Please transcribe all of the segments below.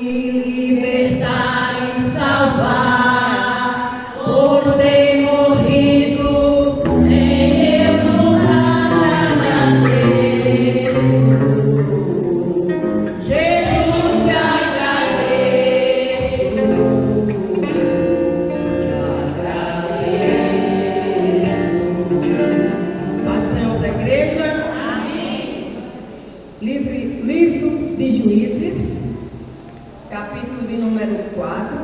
Libertar e salvar, por ter morrido, em eu honrar te agradeço. Jesus, te agradeço, te agradeço. Paz do Senhor para a igreja. Amém. Livro de Juízes, capítulo de número 4,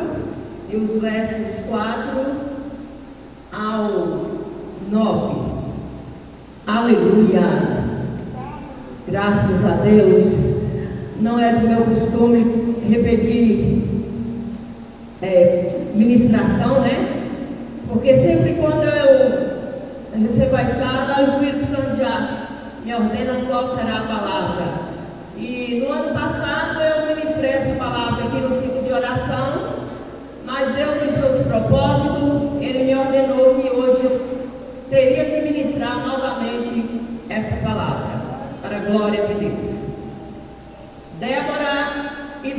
e os versos 4 ao 9. Aleluias! Graças a Deus. Não é do meu costume repetir ministração, né? Porque sempre quando eu recebo a escala, o Espírito Santo já me ordena qual será a palavra. E no ano passado eu ministrei essa palavra aqui no ciclo de oração, mas Deus, em seus propósitos, Ele me ordenou que hoje eu teria que ministrar novamente essa palavra, para a glória de Deus. Débora e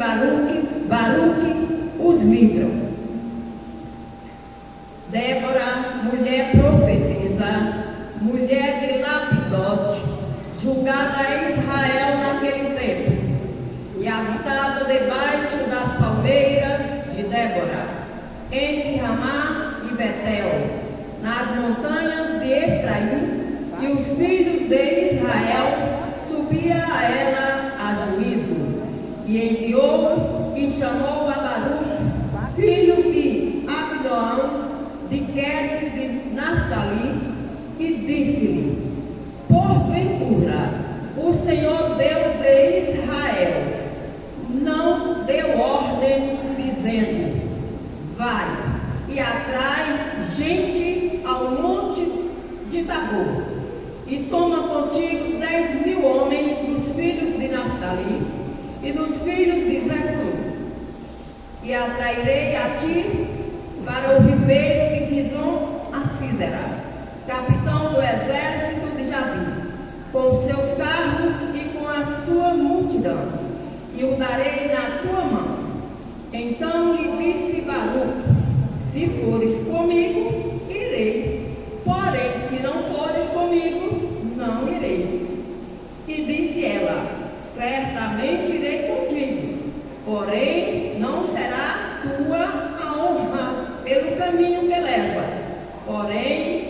Baruque os livram. Débora, mulher profetisa, mulher de Lapidote, julgada a Israel naquele tempo, e habitava debaixo das palmeiras de Débora, entre Ramá e Betel, nas montanhas de Efraim, e os filhos de Israel subiam a ela a juízo, e enviou e chamou a Baruque, filho de Abidoão, de Quedes de Naphtali, e disse-lhe: porventura, o Senhor Deus de Israel não deu ordem, dizendo: vai e atrai gente ao monte de Tabor, e toma contigo 10.000 homens dos filhos de Naphtali e dos filhos de Zebulun, e atrairei a ti para o ribeiro de Pison a Sísera, capitão do exército de Jabim, com seus carros e com a sua multidão, e o darei na tua mão. Então lhe disse Baruque: se fores comigo, irei, porém se não fores comigo, não irei. E disse ela: certamente irei contigo, porém não será tua a honra pelo caminho que levas, porém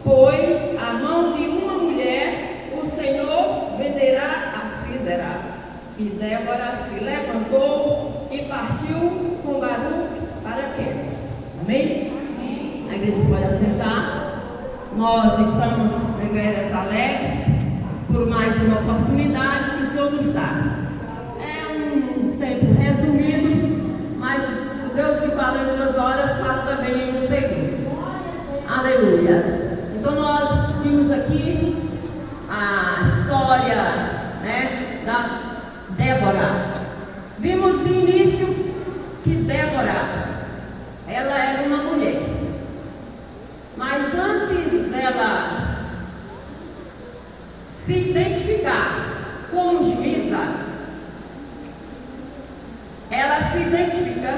pois a mão de uma mulher o Senhor venderá a Sísera. E Débora se levantou e partiu com Baruque para Quedes. Amém? Amém. A igreja pode assentar. Nós estamos deveras alegres por mais uma oportunidade que o Senhor nos dá. É um tempo resumido, mas o Deus que fala em 2 horas fala também em 1 segundo. Aleluias. Então nós vimos aqui a história, né, da Débora. Vimos de início que Débora, ela era uma mulher. Mas antes dela se identificar como juíza, ela se identifica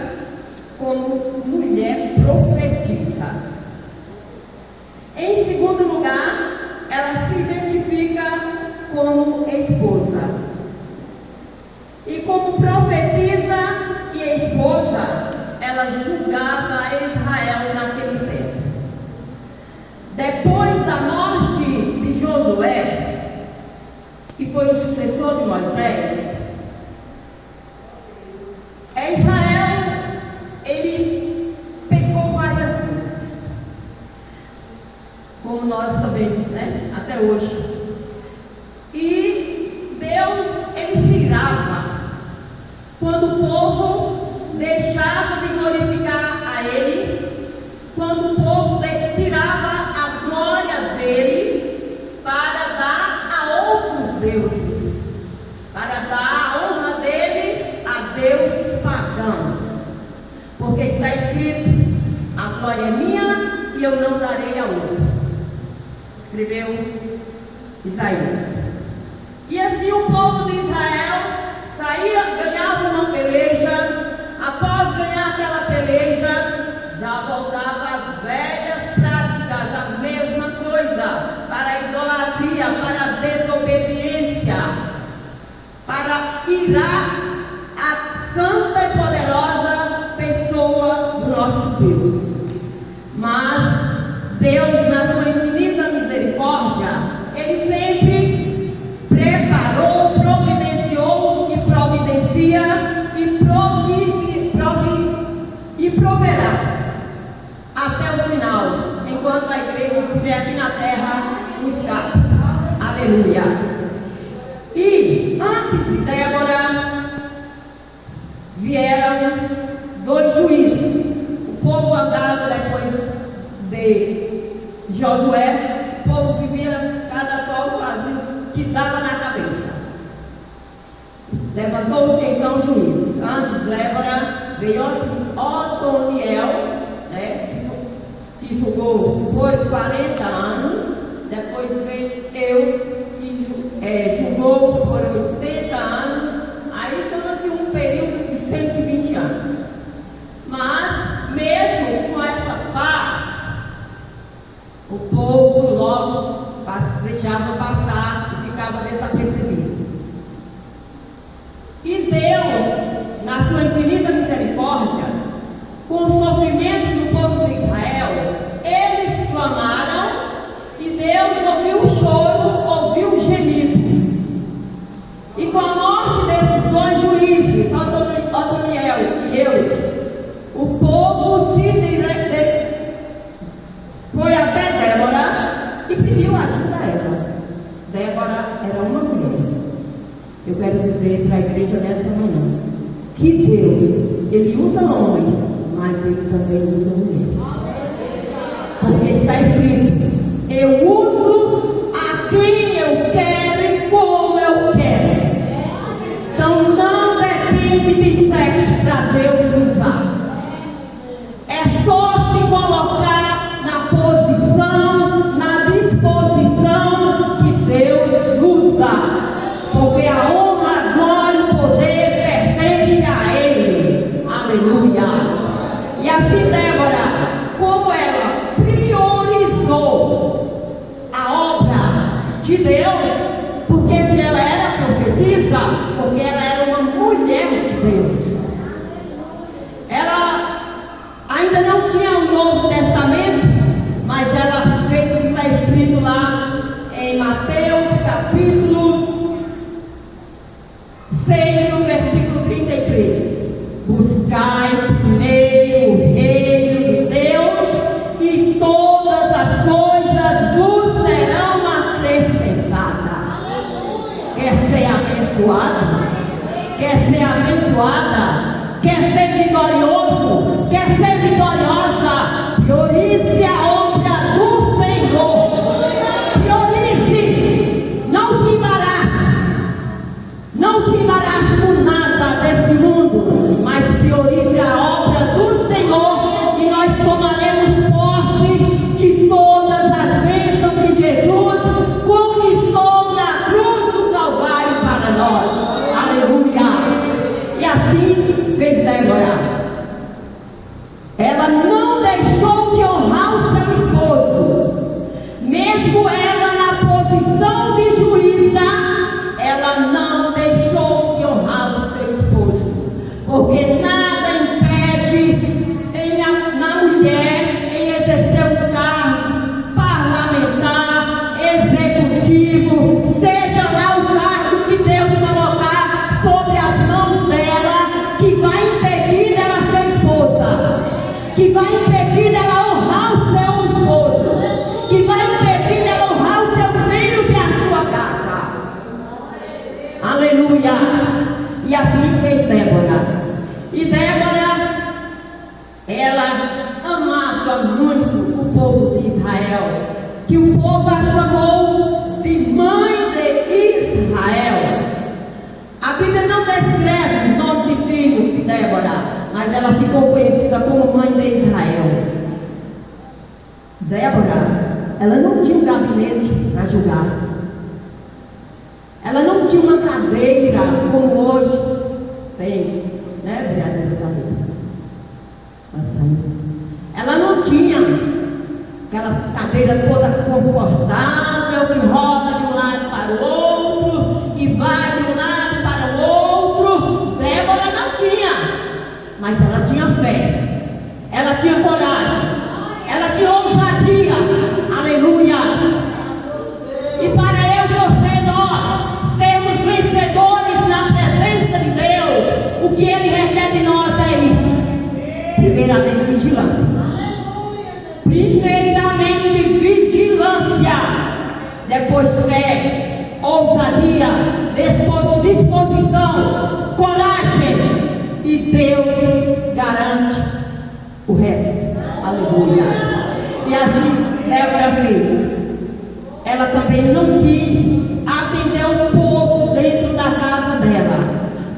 como mulher profetisa. Em segundo lugar, ela se identifica como esposa. E como profetisa e esposa, ela julgava Israel naquele tempo. Depois da morte de Josué, que foi o sucessor de Moisés, Israel, ele pecou várias vezes, como nós também, né? Até hoje. E Deus, ele se irava quando o povo deixava de glorificar a ele, quando o povo tirava a glória dele para dar a outros deuses, para dar a honra dele a deuses pagãos, porque está escrito: a glória é minha e eu não darei a outro. Escreveu Isaías. E assim o povo de Israel saía, ganhava voltava às velhas práticas, a mesma coisa, para a idolatria, para a desobediência, para irar a santa e poderosa pessoa do nosso Deus. Mas Deus, na sua infinita misericórdia, Ele sempre preparou, providenciou e providencia e proverá até o final, enquanto a igreja estiver aqui na terra, no escape. Aleluia. E antes de Débora vieram 2 juízes. O povo andava depois de Josué, o povo vivia, cada qual fazia o que dava na cabeça. Levantou-se então juízes. Antes de Débora veio Otoniel, que julgou por 40 anos. Depois veio Eu, que julgou por 80 anos. Aí chama-se um período de 120 anos. Mas, mesmo com essa paz, o povo logo deixava passar e ficava desapercebido. E Deus, na sua infinita misericórdia, com o sofrimento do povo de Israel, eles clamaram e Deus ouviu o choro, ouviu o gemido. E com a morte desses 2 juízes, Otoniel e Eude, o povo foi até Débora e pediu ajuda a ela. Débora era uma mulher. Eu quero dizer para a igreja nesta manhã que Deus, Ele usa homens, mas Ele também usa mulheres. Porque está escrito: eu uso a quem eu quero e como eu quero. Então não depende de sexo para Deus usar. É só se colocar na posição, na disposição que Deus usa. Porque a honra, a glória, o poder pertence a Ele. Aleluia. E assim Débora, como ela priorizou a obra de Deus, porque se ela era profetisa, porque ela era uma mulher de Deus. Ela ainda não tinha um Novo Testamento, mas ela fez o que está escrito lá em Mateus capítulo 6, no versículo 33. Buscai primeiro o reino de Deus e todas as coisas vos serão acrescentadas. Quer ser abençoado? Quer ser abençoada? Quer ser vitorioso? Quer ser vitoriosa? Priorize a obra do Senhor. Priorize. Não se embarace. Não se embarace com nada deste mundo, mas priorize a obra do Senhor e nós tomaremos posse de todas as bênçãos que Jesus conquistou na cruz do Calvário para nós. Aleluia. E assim fez Débora. Ela não deixou de honrar o seu esposo, mesmo ela na posição de juíza, ela não deixou de honrar o seu esposo, porque nada impede na mulher em exercer um cargo parlamentar, executivo, seja lá o cargo que Deus colocar sobre as mãos dela, que vai impedir dela ser esposa, que vai impedir dela honrar o seu esposo, que vai impedir dela honrar os seus filhos e a sua casa. Aleluia. E assim fez Débora. E Débora, ela amava muito o povo de Israel, que o povo a chamou de mãe de Israel. A Bíblia não descreve o nome de filhos de Débora, mas ela ficou conhecida como mãe de Israel. Débora, ela não tinha um gabinete para julgar. Ela não tinha uma cadeira como hoje tem, né, vereadora Gabriela? Ela não tinha aquela cadeira toda confortável, que roda de um lado para o outro, que vai de um lado para o outro. Débora não tinha, mas ela tinha fé, ela tinha coragem, ela tinha ousadia. Aleluia! E para eu, você, nós sermos vencedores na presença de Deus, o que Ele requer de nós é isso. Primeiramente, vigilância. Primeiramente, vigilância. Depois, fé, ousadia, disposição, coragem. E Deus garante o resto. Aleluia. E assim Débora fez. Ela também não quis atender o povo dentro da casa dela,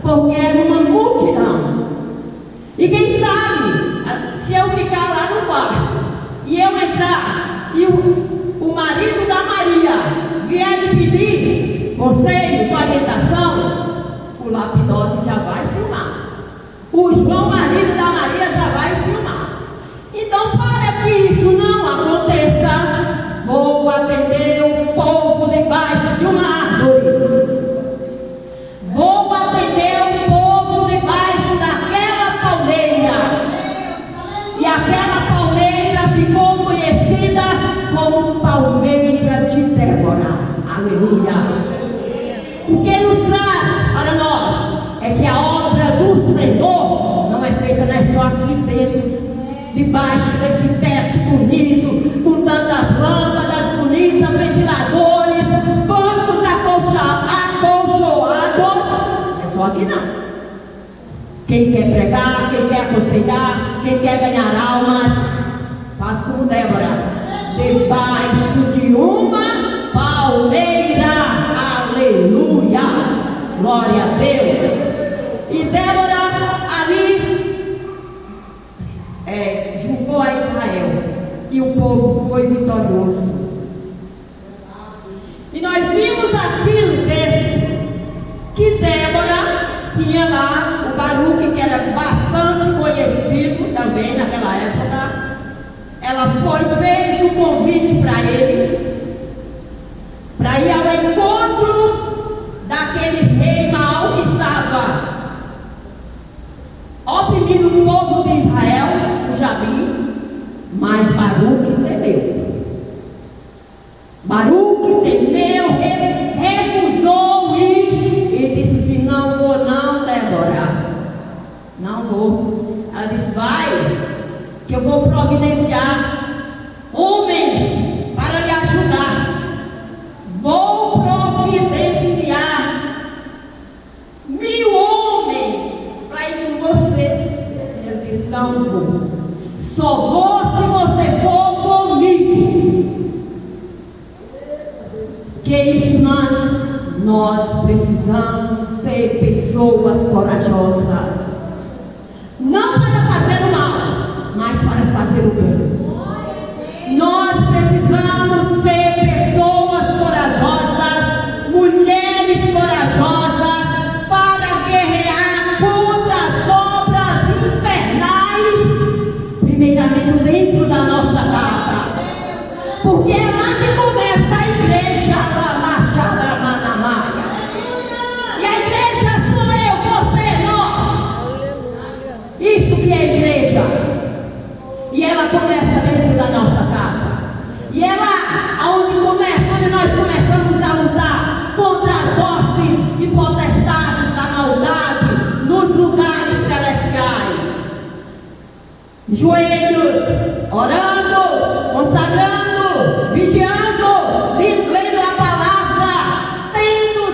porque era uma multidão. E quem sabe, se eu ficar lá no quarto e eu entrar e o marido da Maria vier me pedir conselhos, orientação, o lapidote já vai ciumar. O João, marido da Maria, já vai ciumar. Então, para que isso não aconteça, vou atender o povo debaixo de uma árvore. Vou atender o povo debaixo daquela palmeira. E aquela palmeira ficou conhecida como palmeira de Débora. Aleluia. O que nos traz para nós é que a obra do Senhor não é feita, não é só aqui dentro, debaixo desse teto bonito, com tantas lâmpadas bonitas, ventiladores, bancos acolchoados. É só aqui não. Quem quer pregar, quem quer aconselhar, quem quer ganhar almas, faz como Débora, debaixo de uma palmeira. Aleluia, glória a Deus. E Débora ali julgou a Israel, e o povo foi vitorioso. E nós vimos aqui no texto que Débora tinha lá o Baruque, que era bastante conhecido também naquela época. Ela fez um convite para ele, para ir ao encontro daquele rei mau que estava oprimindo o povo de Israel, o Jabim. Mas Baruque temeu. Baruque temeu, recusou ir e disse assim: não vou não, Débora, não vou. Ela disse: vai, que eu vou providenciar homens para lhe ajudar. Vou providenciar 1000 homens para ir com você. Ele disse: não vou, só vou se você for comigo. Que isso nós precisamos ser pessoas corajosas, não para fazer o mal, mas para fazer o bem. Nós precisamos ser pessoas corajosas, mulheres corajosas, para guerrear contra as obras infernais, primeiramente dentro da nossa casa, porque é lá que começa a igreja, e a igreja sou eu, você, nós. Isso que é igreja. E ela começa dentro da nossa casa. E é lá onde nós começamos a lutar contra as hostes e potestades da maldade nos lugares celestiais. Joelhos, orando, consagrando, vigiando, lendo a palavra, tendo o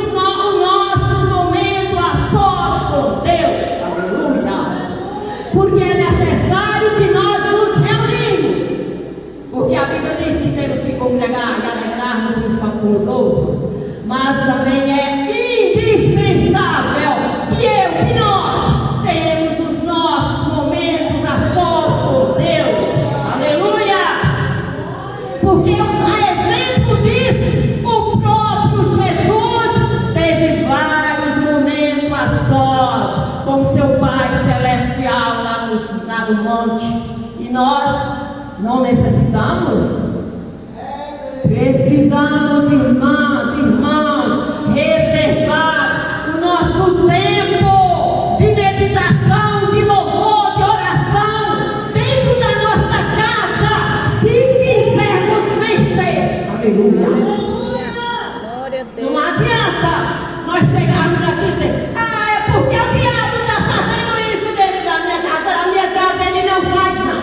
nosso momento a sós com Deus. Aleluia. Porque é necessário que nós nos reunimos, porque a Bíblia diz que temos que congregar e alegrar-nos uns com os outros, mas também é indispensável que nós tenhamos os nossos momentos a sós com Deus. Aleluia. Porque a exemplo disso, o próprio Jesus teve vários momentos a sós com seu Pai Celestial lá no monte. E nós Não necessitamos? Precisamos, irmãs, irmãos, reservar o nosso tempo de meditação, de louvor, de oração dentro da nossa casa, se quisermos vencer. Aleluia. Não adianta nós chegarmos aqui e dizer: ah, é porque o diabo está fazendo isso dentro da minha casa. Na minha casa ele não faz, não.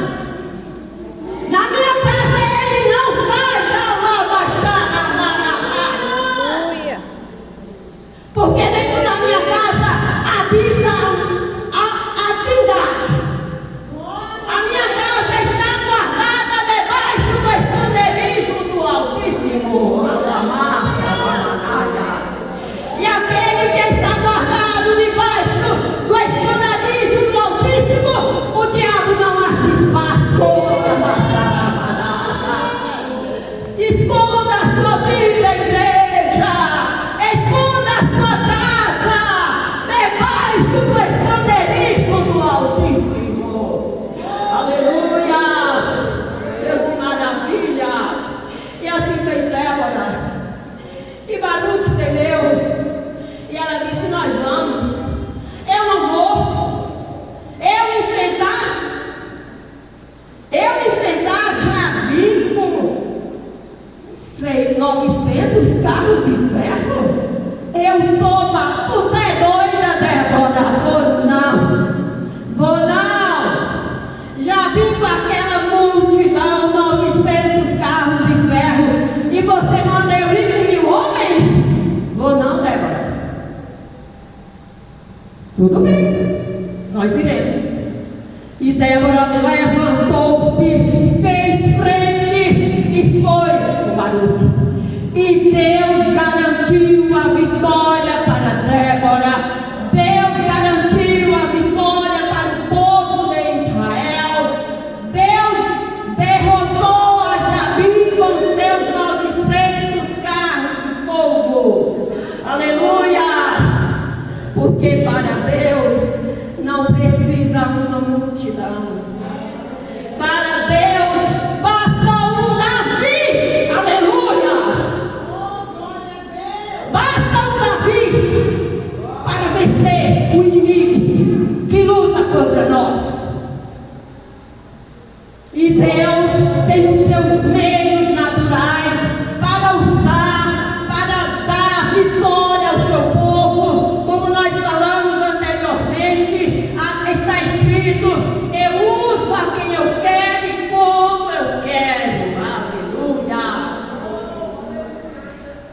Na minha casa ele não faz. Porque dentro da minha casa habita a Trindade. A minha casa está guardada debaixo do esconderijo do Altíssimo. E aquele que está guardado debaixo do esconderijo do Altíssimo, o diabo não acha espaço. Esconda a sua vida, igreja. Esconda a sua casa debaixo do esconderijo do Altíssimo. Aleluia. Deus de maravilha. E assim fez Débora. E Baruque temeu. E ela disse: nós vamos. Eu não vou. Eu enfrentar Jabim com 900 carros de ferro? Eu estou batuta, é doida, Débora. Vou não. Já vim com aquela multidão, 900 carros de ferro, e você manda eu ir com 1000 homens? Vou não, Débora. Tudo bem, nós iremos. E Débora levantou-se, fez frente e foi com Baruque. E Deus garantiu a vitória para Débora. Deus garantiu a vitória para o povo de Israel. Deus derrotou a Jabim com seus 900 carros de fogo. Aleluias! Porque para Deus não precisa uma multidão. Para Deus basta um Davi. Aleluia! Basta um Davi para vencer o inimigo que luta contra nós. E Deus tem os seus meios naturais para usar, para dar vitória ao seu povo. Como nós falamos anteriormente, está escrito: eu uso a quem eu quero e como eu quero. Aleluia!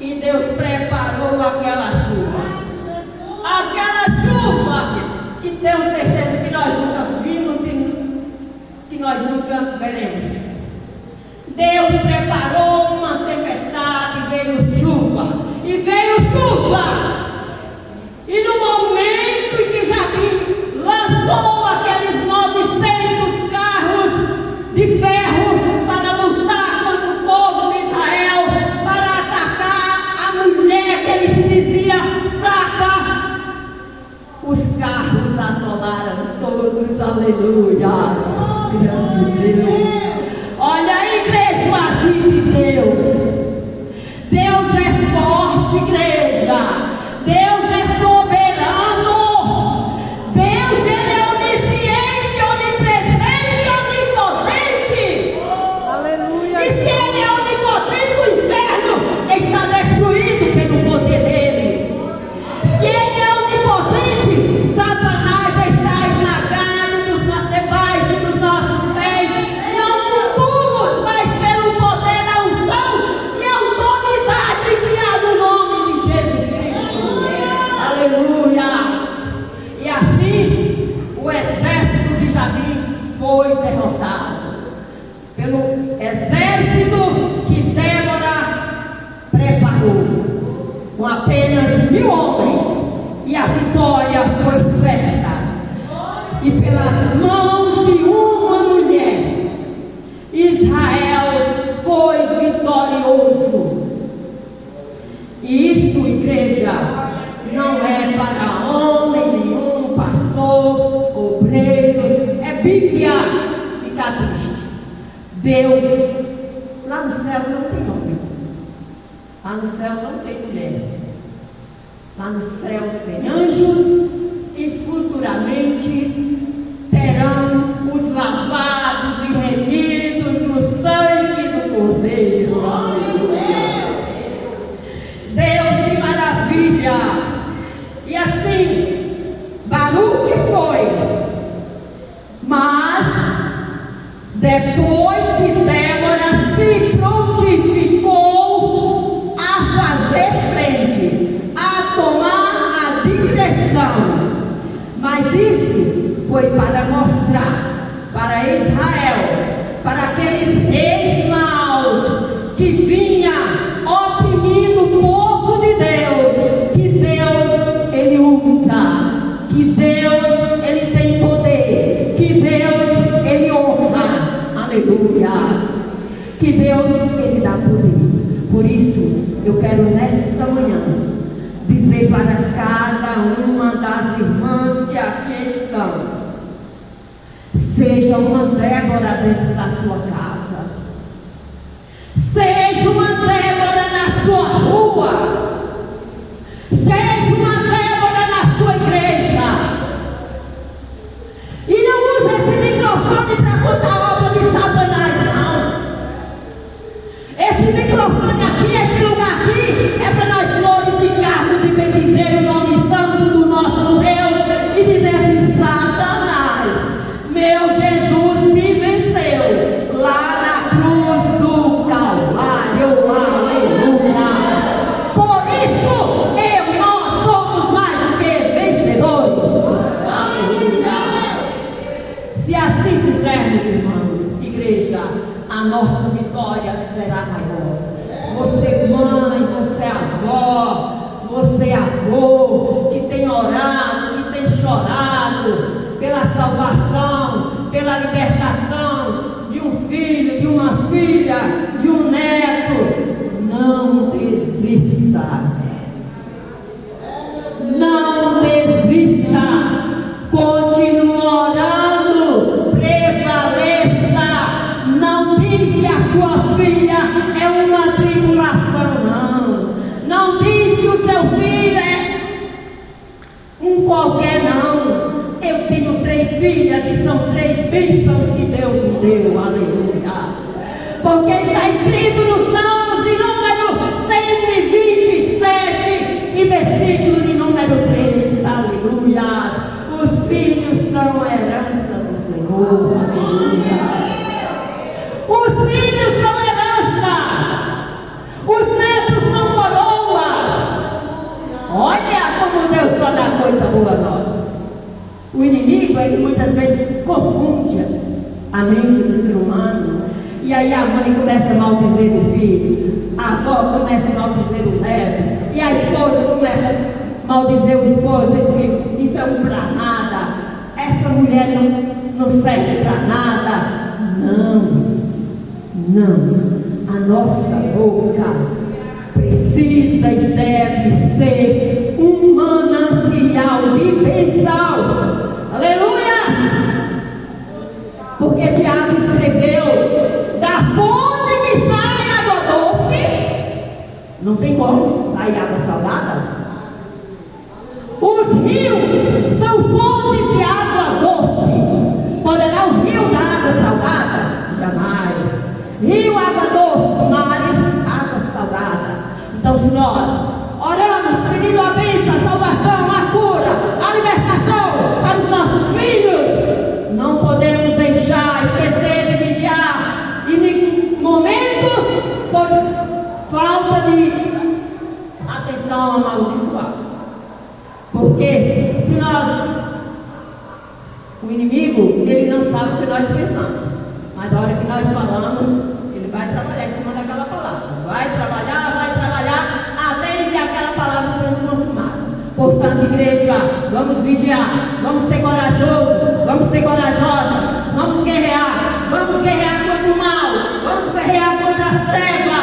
E Deus preparou aquela chuva. Aquela chuva que tenho certeza que nós nunca vimos e que nós nunca veremos. Deus preparou uma tempestade e veio chuva. E veio chuva. E no momento em que Jabim lançou aqueles 900 carros de ferro para lutar contra o povo de Israel, para atacar a mulher que ele se dizia fraca, os carros atolaram todos. Aleluias! Grande Deus! Olha a igreja, o agir de Deus. Deus é forte, igreja. Deus é soberano. Deus, ele é onisciente, onipresente, onipotente. Aleluia. E se ele é onipotente, o inferno está destruído pelo poder dele. Se ele é onipotente, Satanás está esmagado debaixo dos nossos pés. Não por pulos, mas pelo poder da unção e autoridade que há no nome de Jesus Cristo. Aleluia! E assim o exército de Jabim foi derrotado pelo exército que Débora preparou, com apenas 1000 homens, e a vitória foi certa. E pelas mãos de uma mulher, Israel foi vitorioso. E isso, igreja, não é para homem nenhum, pastor, obreiro, é Bíblia ficar triste. Deus, lá no céu não tem homem, lá no céu não tem mulher, lá no céu tem anjos e futuramente terão os lavados e remidos no sangue do Cordeiro. Aleluia. Deus, que maravilha! E assim, Baruque foi, mas depois que Débora se prontificou a fazer frente, a tomar a direção, mas isso foi para mostrar para Israel, para aqueles reis maus que vinha oprimindo o povo de Deus, que Deus ele usa, que Deus ele tem poder, que Deus ele honra, aleluia, que Deus ele dá poder. Por isso eu quero nesta manhã dizer para cada uma das irmãs que aqui estão: seja uma Débora dentro da sua casa, seja uma Débora na sua rua, seja uma Débora na sua igreja. E não use esse microfone para contar a obra de Satanás, não. Esse microfone aqui, esse lugar aqui, é para nós glorificarmos e bendizer o nome santo do nosso Deus e dizer assim: Satanás, meu Jesus me venceu lá na cruz do Calvário, aleluia. Por isso, nós somos mais do que vencedores, aleluia. Se assim fizermos, irmãos, igreja, a nossa vitória será maior. Você mãe, você avó, você avô, que tem orado, que tem chorado pela salvação, pela libertação de um filho, de uma filha, de um neto, não desista. Não desista. Continue orando, prevaleça. Não diz que a sua filha é uma tribulação, não. Não diz que o seu filho é um qualquer, não. Eu tenho 3 filhas e são 3 bênçãos que Deus me deu, aleluia. Porque está escrito no Salmos de número 127 e versículo de número 3, aleluia. Os filhos são a herança do Senhor, aleluia. Os filhos são herança, os netos são coroas. Olha como Deus só dá coisa boa a nós. O inimigo é que muitas vezes confunde a mente do ser humano. E aí a mãe começa a maldizer o filho, a avó começa a maldizer o neto, e a esposa começa a maldizer o esposo. Isso é um pra nada, essa mulher não serve para nada. Não, a nossa boca precisa e deve ser um manancial de bênçãos, aleluia. Porque Tiago escreveu: da fonte que sai água doce, não tem como sair água salgada. Os rios são fontes de água doce. Poderá o rio dar água salgada? Jamais. Rio, água doce, mares, água salgada. Então, se nós oramos pedindo a bênção, a salvação, a cura, a libertação para os nossos filhos, não podemos deixar, esquecer de vigiar e em momento, por falta de atenção, amaldiçoar. Porque se nós, o inimigo, ele não sabe o que nós pensamos, mas na hora que nós falamos, ele vai trabalhar em cima daquela palavra, vai trabalhar até ele ver aquela palavra sendo consumada. Portanto, igreja, vamos vigiar, vamos ser corajosos, vamos ser corajosas, vamos guerrear contra o mal, vamos guerrear contra as trevas.